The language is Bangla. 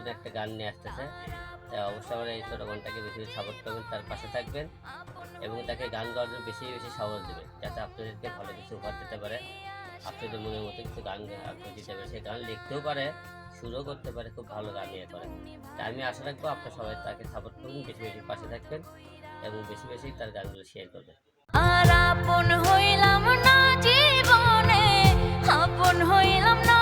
নতুন একটা গান নিয়ে আসতেছে। তাই অবশ্যই আমার এই ছোটো বোনটাকে বেশি বেশি সাপোর্ট করবেন, তার পাশে থাকবেন এবং তাকে গান গাওয়ার জন্য বেশি বেশি সাহস দেবেন, যাতে আপনাদেরকে ভালো কিছু উপহার দিতে পারে, আপনাদের মনের মতো কিছু গান আপনি দিতে পারে। সে গান লিখতেও পারে, সুরও করতে পারে, খুব ভালো গান ইয়ে করে। তাই আমি আশা রাখবো আপনার সবাই তাকে সাপোর্ট করবেন, বেশি বেশি পাশে থাকবেন এবং বেশি বেশি তার গানগুলো শেয়ার করবেন। আর আপন হইলাম না জীবনে, আপন হইলাম না